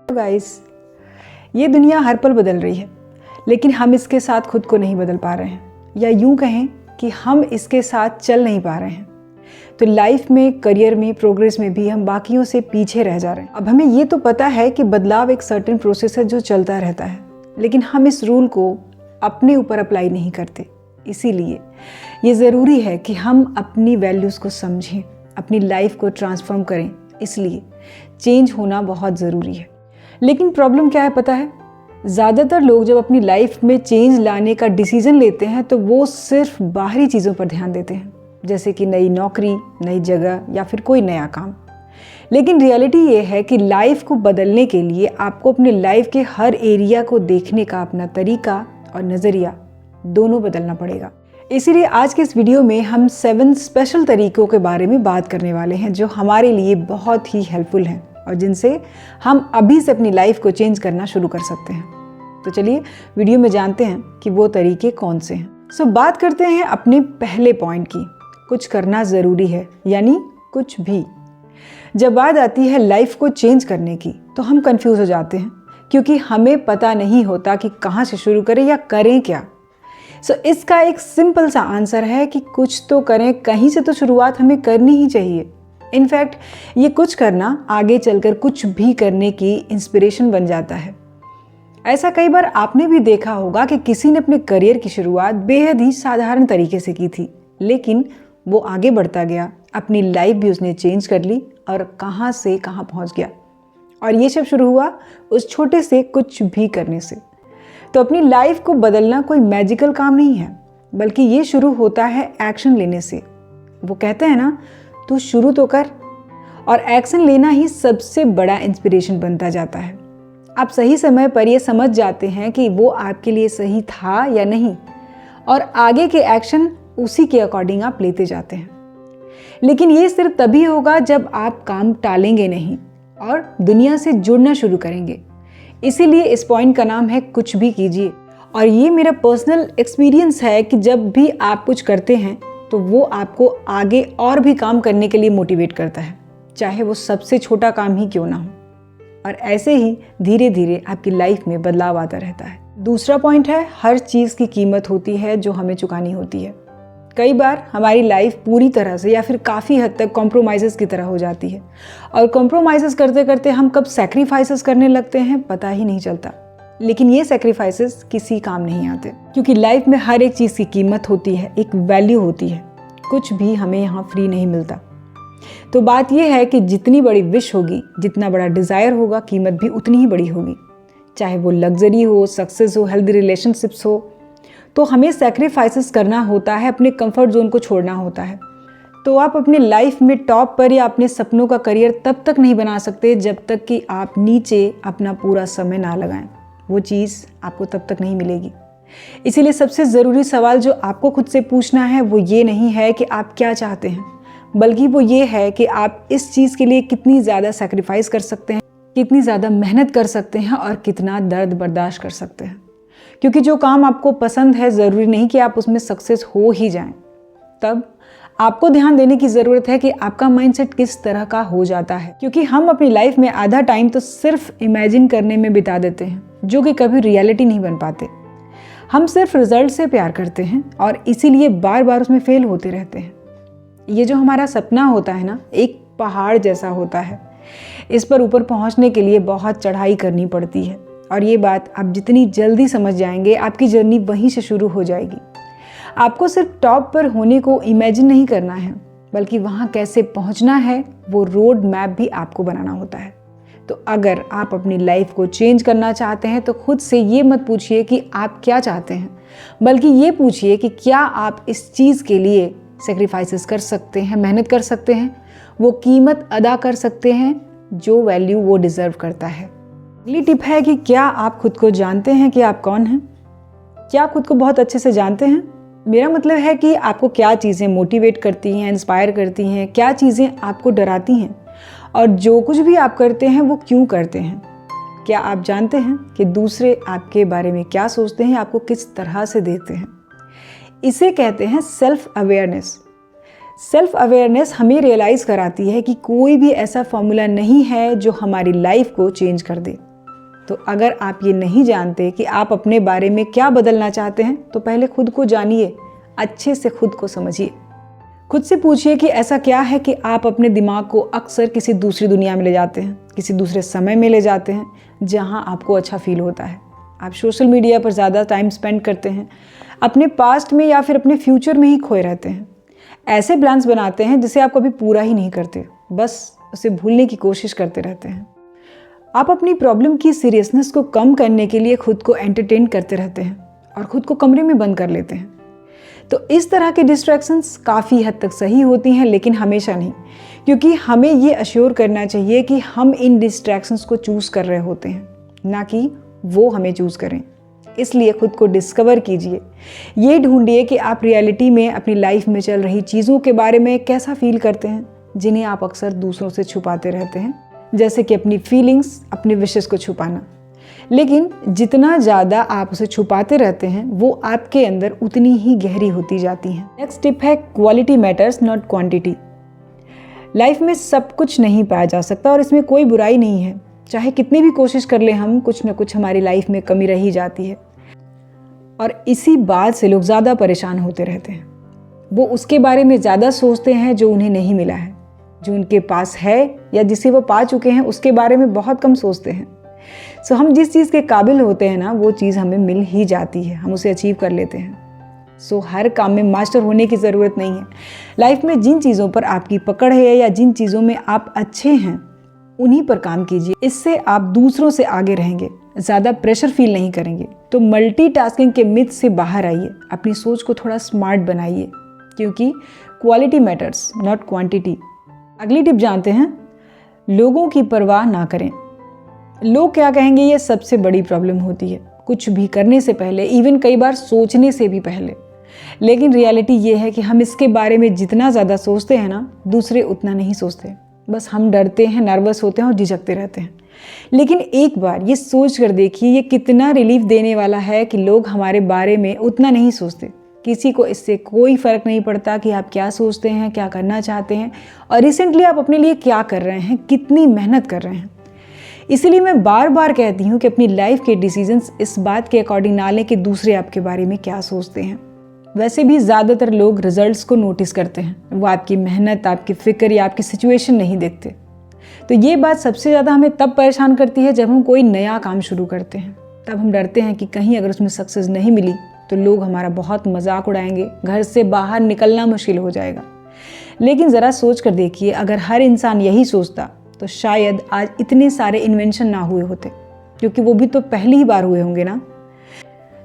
Guys, ये दुनिया हर पल बदल रही है, लेकिन हम इसके साथ खुद को नहीं बदल पा रहे हैं, या यूं कहें कि हम इसके साथ चल नहीं पा रहे हैं। तो लाइफ में, करियर में, प्रोग्रेस में भी हम बाकियों से पीछे रह जा रहे हैं। अब हमें ये तो पता है कि बदलाव एक सर्टेन प्रोसेस है जो चलता रहता है, लेकिन हम इस रूल को अपने ऊपर अप्लाई नहीं करते। इसीलिए ये ज़रूरी है कि हम अपनी वैल्यूज़ को समझें, अपनी लाइफ को ट्रांसफॉर्म करें। इसलिए चेंज होना बहुत ज़रूरी है। लेकिन प्रॉब्लम क्या है पता है? ज़्यादातर लोग जब अपनी लाइफ में चेंज लाने का डिसीज़न लेते हैं तो वो सिर्फ बाहरी चीज़ों पर ध्यान देते हैं, जैसे कि नई नौकरी, नई जगह या फिर कोई नया काम। लेकिन रियलिटी ये है कि लाइफ को बदलने के लिए आपको अपने लाइफ के हर एरिया को देखने का अपना तरीका और नज़रिया दोनों बदलना पड़ेगा। इसीलिए आज के इस वीडियो में हम 7 स्पेशल तरीकों के बारे में बात करने वाले हैं जो हमारे लिए बहुत ही हेल्पफुल हैं और जिनसे हम अभी से अपनी लाइफ को चेंज करना शुरू कर सकते हैं। तो चलिए वीडियो में जानते हैं कि वो तरीके कौन से हैं। बात करते हैं अपने पहले पॉइंट की, कुछ करना ज़रूरी है, यानी कुछ भी। जब बात आती है लाइफ को चेंज करने की तो हम कंफ्यूज हो जाते हैं, क्योंकि हमें पता नहीं होता कि कहाँ से शुरू करें या करें क्या। इसका एक सिंपल सा आंसर है कि कुछ तो करें, कहीं से तो शुरुआत हमें करनी ही चाहिए। इनफैक्ट ये कुछ करना आगे चलकर कुछ भी करने की इंस्पिरेशन बन जाता है। ऐसा कई बार आपने भी देखा होगा कि किसी ने अपने करियर की शुरुआत बेहद ही साधारण तरीके से की थी, लेकिन वो आगे बढ़ता गया, अपनी लाइफ भी उसने चेंज कर ली और कहाँ से कहाँ पहुँच गया। और ये सब शुरू हुआ उस छोटे से कुछ भी करने से। तो अपनी लाइफ को बदलना कोई मैजिकल काम नहीं है, बल्कि ये शुरू होता है एक्शन लेने से। वो कहते हैं ना, तू शुरू तो कर। और एक्शन लेना ही सबसे बड़ा इंस्पिरेशन बनता जाता है। आप सही समय पर ये समझ जाते हैं कि वो आपके लिए सही था या नहीं, और आगे के एक्शन उसी के अकॉर्डिंग आप लेते जाते हैं। लेकिन ये सिर्फ तभी होगा जब आप काम टालेंगे नहीं और दुनिया से जुड़ना शुरू करेंगे। इसीलिए इस पॉइंट का नाम है कुछ भी कीजिए। और ये मेरा पर्सनल एक्सपीरियंस है कि जब भी आप कुछ करते हैं तो वो आपको आगे और भी काम करने के लिए मोटिवेट करता है, चाहे वो सबसे छोटा काम ही क्यों ना हो। और ऐसे ही धीरे धीरे आपकी लाइफ में बदलाव आता रहता है। दूसरा पॉइंट है, हर चीज़ की कीमत होती है जो हमें चुकानी होती है। कई बार हमारी लाइफ पूरी तरह से या फिर काफ़ी हद तक कॉम्प्रोमाइज़ की तरह हो जाती है, और कॉम्प्रोमाइज़ करते करते हम कब सैक्रिफाइसेस करने लगते हैं पता ही नहीं चलता। लेकिन ये सैक्रिफाइसेस किसी काम नहीं आते, क्योंकि लाइफ में हर एक चीज़ की कीमत होती है, एक वैल्यू होती है। कुछ भी हमें यहाँ फ्री नहीं मिलता। तो बात यह है कि जितनी बड़ी विश होगी, जितना बड़ा डिज़ायर होगा, कीमत भी उतनी ही बड़ी होगी। चाहे वो लग्जरी हो, सक्सेस हो, हेल्दी रिलेशनशिप्स हो, तो हमें सैक्रिफाइसेस करना होता है, अपने कंफर्ट जोन को छोड़ना होता है। तो आप अपने लाइफ में टॉप पर या अपने सपनों का करियर तब तक नहीं बना सकते जब तक कि आप नीचे अपना पूरा समय ना लगाएं। वो चीज़ आपको तब तक नहीं मिलेगी। इसीलिए सबसे ज़रूरी सवाल जो आपको खुद से पूछना है वो ये नहीं है कि आप क्या चाहते हैं, बल्कि वो ये है कि आप इस चीज़ के लिए कितनी ज़्यादा सैक्रिफाइस कर सकते हैं, कितनी ज़्यादा मेहनत कर सकते हैं और कितना दर्द बर्दाश्त कर सकते हैं। क्योंकि जो काम आपको पसंद है, ज़रूरी नहीं कि आप उसमें सक्सेस हो ही जाएं। तब आपको ध्यान देने की ज़रूरत है कि आपका माइंडसेट किस तरह का हो जाता है। क्योंकि हम अपनी लाइफ में आधा टाइम तो सिर्फ इमेजिन करने में बिता देते हैं, जो कि कभी रियलिटी नहीं बन पाते। हम सिर्फ रिजल्ट से प्यार करते हैं और इसीलिए बार बार उसमें फेल होते रहते हैं। ये जो हमारा सपना होता है ना, एक पहाड़ जैसा होता है। इस पर ऊपर पहुँचने के लिए बहुत चढ़ाई करनी पड़ती है, और ये बात आप जितनी जल्दी समझ जाएंगे, आपकी जर्नी वहीं से शुरू हो जाएगी। आपको सिर्फ टॉप पर होने को इमेजिन नहीं करना है, बल्कि वहाँ कैसे पहुँचना है वो रोड मैप भी आपको बनाना होता है। तो अगर आप अपनी लाइफ को चेंज करना चाहते हैं तो खुद से ये मत पूछिए कि आप क्या चाहते हैं, बल्कि ये पूछिए कि क्या आप इस चीज़ के लिए सेक्रीफाइसेस कर सकते हैं, मेहनत कर सकते हैं, वो कीमत अदा कर सकते हैं जो वैल्यू वो डिज़र्व करता है। अगली टिप है कि क्या आप खुद को जानते हैं कि आप कौन हैं? क्या आप खुद को बहुत अच्छे से जानते हैं? मेरा मतलब है कि आपको क्या चीज़ें मोटिवेट करती हैं, इंस्पायर करती हैं, क्या चीज़ें आपको डराती हैं, और जो कुछ भी आप करते हैं वो क्यों करते हैं। क्या आप जानते हैं कि दूसरे आपके बारे में क्या सोचते हैं, आपको किस तरह से देखते हैं? इसे कहते हैं सेल्फ अवेयरनेस। सेल्फ अवेयरनेस हमें रियलाइज़ कराती है कि कोई भी ऐसा फॉर्मूला नहीं है जो हमारी लाइफ को चेंज कर दे। तो अगर आप ये नहीं जानते कि आप अपने बारे में क्या बदलना चाहते हैं तो पहले खुद को जानिए, अच्छे से खुद को समझिए। खुद से पूछिए कि ऐसा क्या है कि आप अपने दिमाग को अक्सर किसी दूसरी दुनिया में ले जाते हैं, किसी दूसरे समय में ले जाते हैं जहां आपको अच्छा फील होता है। आप सोशल मीडिया पर ज़्यादा टाइम स्पेंड करते हैं, अपने पास्ट में या फिर अपने फ्यूचर में ही खोए रहते हैं। ऐसे प्लान्स बनाते हैं जिसे आप कभी पूरा ही नहीं करते, बस उसे भूलने की कोशिश करते रहते हैं। आप अपनी प्रॉब्लम की सीरियसनेस को कम करने के लिए खुद को एंटरटेन करते रहते हैं और खुद को कमरे में बंद कर लेते हैं। तो इस तरह के डिस्ट्रैक्शंस काफ़ी हद तक सही होती हैं, लेकिन हमेशा नहीं, क्योंकि हमें ये अश्योर करना चाहिए कि हम इन डिस्ट्रैक्शंस को चूज़ कर रहे होते हैं, ना कि वो हमें चूज़ करें। इसलिए खुद को डिस्कवर कीजिए, ये ढूंढिए कि आप रियलिटी में अपनी लाइफ में चल रही चीज़ों के बारे में कैसा फील करते हैं, जिन्हें आप अक्सर दूसरों से छुपाते रहते हैं, जैसे कि अपनी फीलिंग्स, अपने विशेस को छुपाना। लेकिन जितना ज़्यादा आप उसे छुपाते रहते हैं वो आपके अंदर उतनी ही गहरी होती जाती हैं। नेक्स्ट टिप है quality matters not quantity. Life में सब कुछ नहीं पाया जा सकता और इसमें कोई बुराई नहीं है। चाहे कितनी भी कोशिश कर ले हम, कुछ ना कुछ हमारी लाइफ में कमी रही जाती है और इसी बात से लोग ज़्यादा परेशान होते रहते हैं। वो उसके बारे में ज़्यादा सोचते हैं जो उन्हें नहीं मिला है, जो उनके पास है या जिसे वो पा चुके हैं उसके बारे में बहुत कम सोचते हैं। सो हम जिस चीज़ के काबिल होते हैं ना, वो चीज़ हमें मिल ही जाती है, हम उसे अचीव कर लेते हैं। सो हर काम में मास्टर होने की ज़रूरत नहीं है। लाइफ में जिन चीज़ों पर आपकी पकड़ है या जिन चीज़ों में आप अच्छे हैं उन्हीं पर काम कीजिए। इससे आप दूसरों से आगे रहेंगे, ज़्यादा प्रेशर फील नहीं करेंगे। तो मल्टीटास्किंग के मिथ से बाहर आइए, अपनी सोच को थोड़ा स्मार्ट बनाइए, क्योंकि क्वालिटी मैटर्स नॉट क्वांटिटी। अगली टिप जानते हैं, लोगों की परवाह ना करें। लोग क्या कहेंगे, ये सबसे बड़ी प्रॉब्लम होती है, कुछ भी करने से पहले, इवन कई बार सोचने से भी पहले। लेकिन रियलिटी ये है कि हम इसके बारे में जितना ज़्यादा सोचते हैं ना, दूसरे उतना नहीं सोचते। बस हम डरते हैं, नर्वस होते हैं और झिझकते रहते हैं। लेकिन एक बार ये सोच कर देखिए, ये कितना रिलीफ देने वाला है कि लोग हमारे बारे में उतना नहीं सोचते। किसी को इससे कोई फ़र्क नहीं पड़ता कि आप क्या सोचते हैं, क्या करना चाहते हैं और रिसेंटली आप अपने लिए क्या कर रहे हैं, कितनी मेहनत कर रहे हैं। इसीलिए मैं बार बार कहती हूँ कि अपनी लाइफ के डिसीजंस इस बात के अकॉर्डिंग ना लें कि दूसरे आपके बारे में क्या सोचते हैं। वैसे भी ज़्यादातर लोग रिजल्ट्स को नोटिस करते हैं, वो आपकी मेहनत, आपकी फ़िक्र या आपकी सिचुएशन नहीं देखते। तो ये बात सबसे ज़्यादा हमें तब परेशान करती है जब हम कोई नया काम शुरू करते हैं। तब हम डरते हैं कि कहीं अगर उसमें सक्सेस नहीं मिली तो लोग हमारा बहुत मजाक उड़ाएंगे, घर से बाहर निकलना मुश्किल हो जाएगा। लेकिन ज़रा सोच कर देखिए, अगर हर इंसान यही सोचता तो शायद आज इतने सारे इन्वेंशन ना हुए होते, क्योंकि वो भी तो पहली ही बार हुए होंगे ना।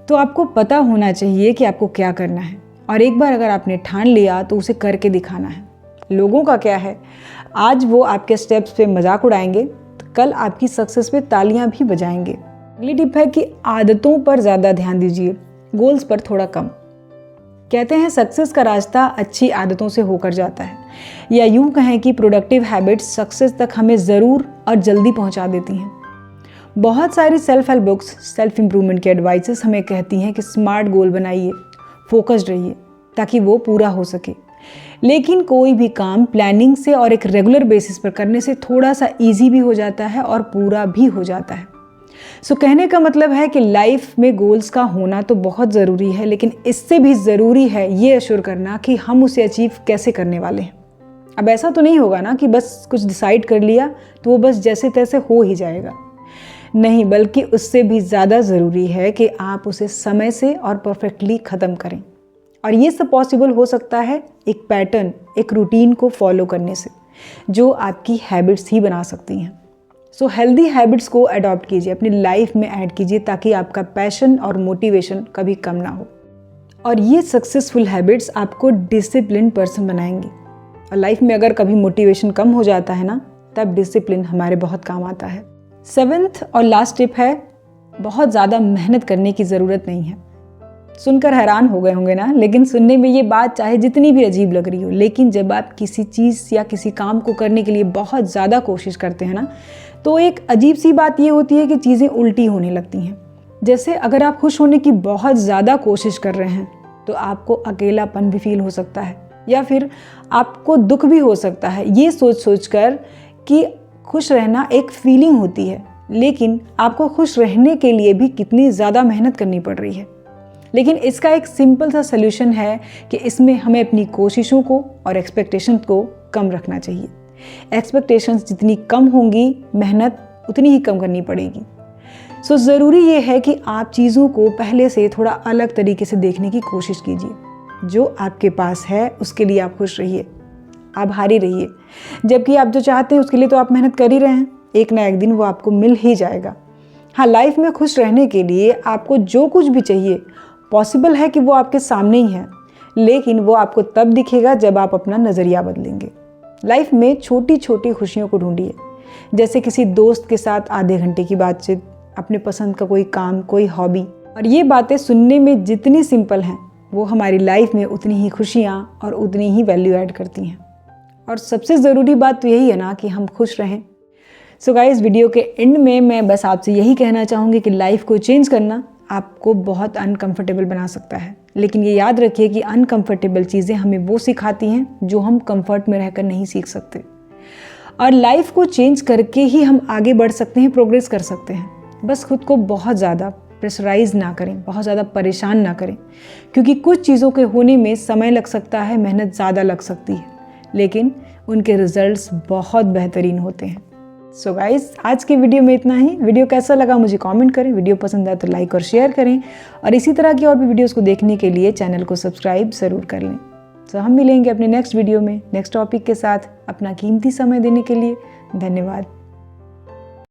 तो आपको पता होना चाहिए कि आपको क्या करना है, और एक बार अगर आपने ठान लिया तो उसे करके दिखाना है। लोगों का क्या है, आज वो आपके स्टेप्स पे मजाक उड़ाएंगे तो कल आपकी सक्सेस पे तालियां भी बजाएंगे। अगली टिप है कि आदतों पर ज़्यादा ध्यान दीजिए, गोल्स पर थोड़ा कम। कहते हैं सक्सेस का रास्ता अच्छी आदतों से होकर जाता है, या यूं कहें कि प्रोडक्टिव हैबिट्स सक्सेस तक हमें ज़रूर और जल्दी पहुंचा देती हैं। बहुत सारी self help books, self improvement की एडवाइसेस हमें कहती हैं कि स्मार्ट गोल बनाइए, फोकस्ड रहिए ताकि वो पूरा हो सके। लेकिन कोई भी काम प्लानिंग से और एक रेगुलर बेसिस पर करने से थोड़ा सा ईजी भी हो जाता है और पूरा भी हो जाता है। सो कहने का मतलब है कि लाइफ में गोल्स का होना तो बहुत ज़रूरी है, लेकिन इससे भी ज़रूरी है ये अश्योर करना कि हम उसे अचीव कैसे करने वाले हैं। अब ऐसा तो नहीं होगा ना कि बस कुछ डिसाइड कर लिया तो वो बस जैसे तैसे हो ही जाएगा। नहीं, बल्कि उससे भी ज़्यादा ज़रूरी है कि आप उसे समय से और परफेक्टली ख़त्म करें। और ये सब पॉसिबल हो सकता है एक पैटर्न, एक रूटीन को फॉलो करने से, जो आपकी हैबिट्स ही बना सकती हैं। सो हेल्दी हैबिट्स को अडॉप्ट कीजिए, अपनी लाइफ में ऐड कीजिए, ताकि आपका पैशन और मोटिवेशन कभी कम ना हो। और ये सक्सेसफुल हैबिट्स आपको डिसिप्लिन पर्सन बनाएंगी। और लाइफ में अगर कभी मोटिवेशन कम हो जाता है ना, तब डिसिप्लिन हमारे बहुत काम आता है। 7th और लास्ट टिप है, बहुत ज़्यादा मेहनत करने की ज़रूरत नहीं है। सुनकर हैरान हो गए होंगे ना, लेकिन सुनने में ये बात चाहे जितनी भी अजीब लग रही हो, लेकिन जब आप किसी चीज़ या किसी काम को करने के लिए बहुत ज़्यादा कोशिश करते हैं ना, तो एक अजीब सी बात ये होती है कि चीज़ें उल्टी होने लगती हैं। जैसे अगर आप खुश होने की बहुत ज़्यादा कोशिश कर रहे हैं तो आपको अकेलापन भी फील हो सकता है, या फिर आपको दुख भी हो सकता है, ये सोच कर कि खुश रहना एक फीलिंग होती है, लेकिन आपको खुश रहने के लिए भी कितनी ज़्यादा मेहनत करनी पड़ रही है। लेकिन इसका एक सिंपल सा सल्यूशन है कि इसमें हमें अपनी कोशिशों को और एक्सपेक्टेशन को कम रखना चाहिए। एक्सपेक्टेशंस जितनी कम होंगी, मेहनत उतनी ही कम करनी पड़ेगी। सो ज़रूरी ये है कि आप चीज़ों को पहले से थोड़ा अलग तरीके से देखने की कोशिश कीजिए। जो आपके पास है उसके लिए आप खुश रहिए, आभारी रहिए, जबकि आप जो चाहते हैं उसके लिए तो आप मेहनत कर ही रहे हैं। एक ना एक दिन वो आपको मिल ही जाएगा। हाँ, लाइफ में खुश रहने के लिए आपको जो कुछ भी चाहिए पॉसिबल है कि वो आपके सामने ही है, लेकिन वो आपको तब दिखेगा जब आप अपना नज़रिया बदलेंगे। लाइफ में छोटी छोटी खुशियों को ढूंढिए, जैसे किसी दोस्त के साथ आधे घंटे की बातचीत, अपने पसंद का कोई काम, कोई हॉबी। और ये बातें सुनने में जितनी सिंपल हैं, वो हमारी लाइफ में उतनी ही खुशियाँ और उतनी ही वैल्यू ऐड करती हैं। और सबसे ज़रूरी बात तो यही है ना कि हम खुश रहें। सो गाइस, वीडियो के एंड में मैं बस आपसे यही कहना चाहूँगी कि लाइफ को चेंज करना आपको बहुत अनकंफर्टेबल बना सकता है, लेकिन ये याद रखिए कि अनकंफर्टेबल चीज़ें हमें वो सिखाती हैं जो हम कंफर्ट में रहकर नहीं सीख सकते। और लाइफ को चेंज करके ही हम आगे बढ़ सकते हैं, प्रोग्रेस कर सकते हैं। बस खुद को बहुत ज़्यादा प्रेशराइज ना करें, बहुत ज़्यादा परेशान ना करें, क्योंकि कुछ चीज़ों के होने में समय लग सकता है, मेहनत ज़्यादा लग सकती है, लेकिन उनके रिजल्ट्स बहुत बेहतरीन होते हैं। सो गाइस, आज की वीडियो में इतना ही। वीडियो कैसा लगा मुझे कमेंट करें, वीडियो पसंद आए तो लाइक और शेयर करें, और इसी तरह की और भी वीडियोस को देखने के लिए चैनल को सब्सक्राइब ज़रूर कर लें। तो हम मिलेंगे अपने नेक्स्ट वीडियो में नेक्स्ट टॉपिक के साथ। अपना कीमती समय देने के लिए धन्यवाद।